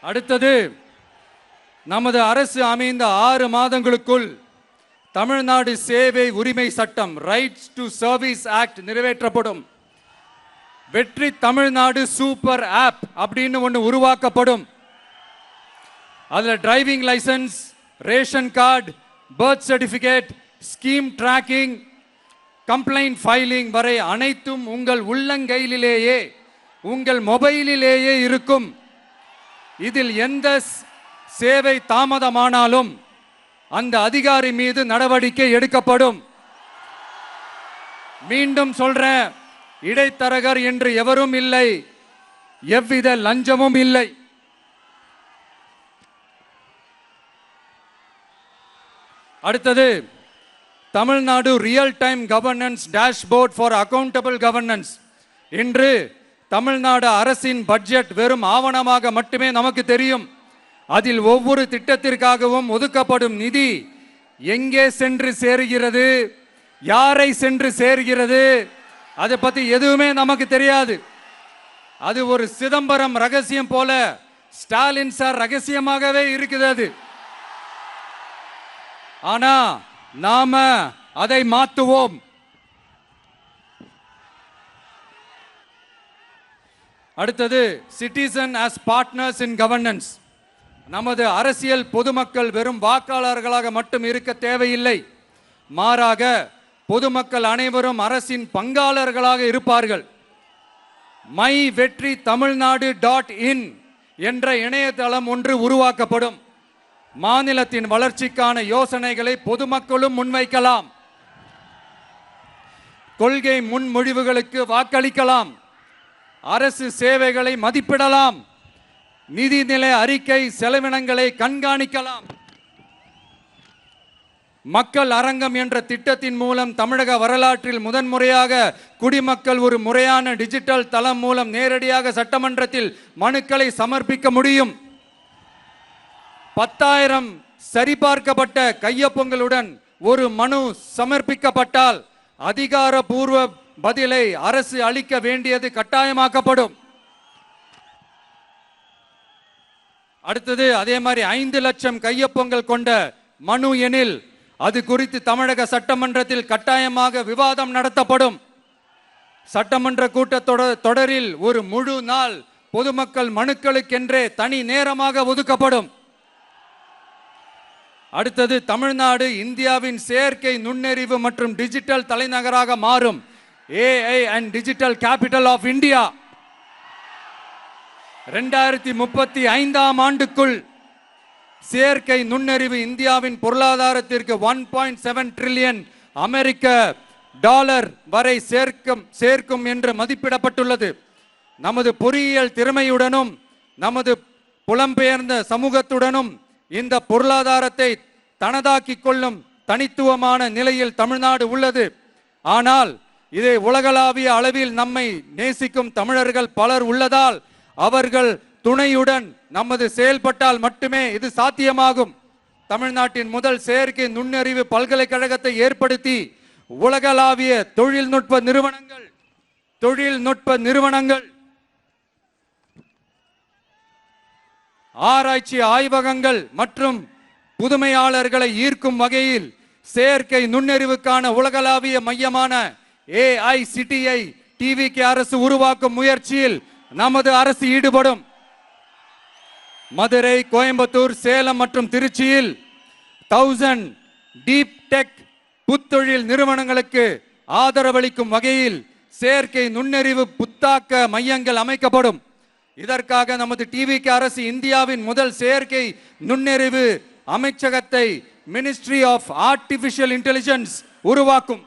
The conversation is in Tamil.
அடுத்தது, நமது அரசு அமைந்த 6 மாதங்களுக்குள் தமிழ்நாடு சேவை உரிமை சட்டம் ரைட்ஸ் டு சர்வீஸ் ஆக்ட் நிறைவேற்றப்படும். வெற்றி தமிழ்நாடு சூப்பர் ஆப் அப்படின்னு ஒன்று உருவாக்கப்படும். அதில் driving licence, ration card, birth certificate, scheme tracking, complaint filing வரை அனைத்தும் உங்கள் உள்ளங்கையிலேயே, உங்கள் மொபைலிலேயே இருக்கும். இதில் எந்த சேவை தாமதமானாலும் அந்த அதிகாரி மீது நடவடிக்கை எடுக்கப்படும். மீண்டும் சொல்றேன், இடைத்தரகர் என்று எவரும் இல்லை, எவ்வித லஞ்சமும் இல்லை. அடுத்தது, Tamil Nadu real time governance dashboard for accountable governance. இன்று தமிழ்நாடு அரசின் பட்ஜெட் வெறும் ஆவணமாக மட்டுமே நமக்கு தெரியும். அதில் ஒவ்வொரு திட்டத்திற்காகவும் ஒதுக்கப்படும் நிதி எங்கே சென்று சேருகிறது, யாரை சென்று சேர்கிறது, அதை பத்தி எதுவுமே நமக்கு தெரியாது. அது ஒரு சிதம்பரம் ரகசியம் போல ஸ்டாலின் சார் ரகசியமாகவே இருக்குது அது. ஆனா நாம அதை மாற்றுவோம். அடுத்தது, சிட்டிசன் as பார்ட்னர்ஸ் இன் கவர்னன்ஸ். நமது அரசியல் பொதுமக்கள் வெறும் வாக்காளர்களாக மட்டும் இருக்க தேவையில்லை. மாறாக பொதுமக்கள் அனைவரும் அரசின் பங்காளர்களாக இருப்பார்கள். மை வெற்றி தமிழ்நாடு .in என்ற இணையதளம் ஒன்று உருவாக்கப்படும். மாநிலத்தின் வளர்ச்சிக்கான யோசனைகளை பொதுமக்களும் முன்வைக்கலாம். கொள்கை முன்மொழிவுகளுக்கு வாக்களிக்கலாம். அரசு சேவைகளை மதிப்பிடலாம். நிதிநிலை அறிக்கை செலவினங்களை கண்காணிக்கலாம். மக்கள் அரங்கம் என்ற திட்டத்தின் மூலம் தமிழக வரலாற்றில் முதன்முறையாக குடிமக்கள் ஒரு முறையான டிஜிட்டல் தளம் மூலம் நேரடியாக சட்டமன்றத்தில் மனுக்களை சமர்ப்பிக்க முடியும். 10,000 சரிபார்க்கப்பட்ட கையொப்பங்களுடன் ஒரு மனு சமர்ப்பிக்கப்பட்டால் அதிகாரப்பூர்வ பதிலை அரசு அளிக்க வேண்டியது கட்டாயமாக்கப்படும். அடுத்தது, அதே மாதிரி 5 லட்சம் கையொப்பங்கள் கொண்ட மனு எனில் அது குறித்து தமிழக சட்டமன்றத்தில் கட்டாயமாக விவாதம் நடத்தப்படும். சட்டமன்ற கூட்டத்தொடரில் ஒரு முழு நாள் பொதுமக்கள் மனுக்களுக்கென்றே தனி நேரமாக ஒதுக்கப்படும். அடுத்தது, தமிழ்நாடு இந்தியாவின் செயற்கை நுண்ணறிவு மற்றும் டிஜிட்டல் தலைநகராக மாறும். AI and Digital Capital of India. 2035ஆம் ஆண்டுக்குள் செயற்கை நுண்ணறிவு இந்தியாவின் பொருளாதாரத்திற்கு 1.7 டிரில்லியன் அமெரிக்க டாலர் வரை சேர்க்கும் என்று மதிப்பிடப்பட்டுள்ளது. நமது பொறியியல் திறமையுடனும் நமது புலம்பெயர்ந்த சமூகத்துடனும் இந்த பொருளாதாரத்தை தனதாக்கிக் கொள்ளும் தனித்துவமான நிலையில் தமிழ்நாடு உள்ளது. ஆனால் இதை உலகளாவிய அளவில் நம்மை நேசிக்கும் தமிழர்கள் பலர் உள்ளதால் அவர்கள் துணையுடன் நமது செயல்பட்டால் மட்டுமே இது சாத்தியமாகும். தமிழ்நாட்டின் முதல் செயற்கை நுண்ணறிவு பல்கலைக்கழகத்தை ஏற்படுத்தி உலகளாவிய தொழில்நுட்ப நிறுவனங்கள், ஆராய்ச்சி ஆய்வகங்கள் மற்றும் புதுமையாளர்களை ஈர்க்கும் வகையில் செயற்கை நுண்ணறிவுக்கான உலகளாவிய மையமான AICTI TVK அரசு உருவாக்கும் முயற்சியில் நமது அரசு ஈடுபடும். மதுரை, கோயம்புத்தூர், சேலம் மற்றும் திருச்சியில் 1000 டீப் டெக் புத்தொழில் நிறுவனங்களுக்கு ஆதரவளிக்கும் வகையில் செயற்கை நுண்ணறிவு புத்தாக்க மையங்கள் அமைக்கப்படும். இதற்காக நமது TVK அரசு இந்தியாவின் முதல் செயற்கை நுண்ணறிவு அமைச்சகத்தை மினிஸ்ட்ரி ஆஃப் ஆர்டிபிஷியல் இன்டெலிஜென்ஸ் உருவாக்கும்.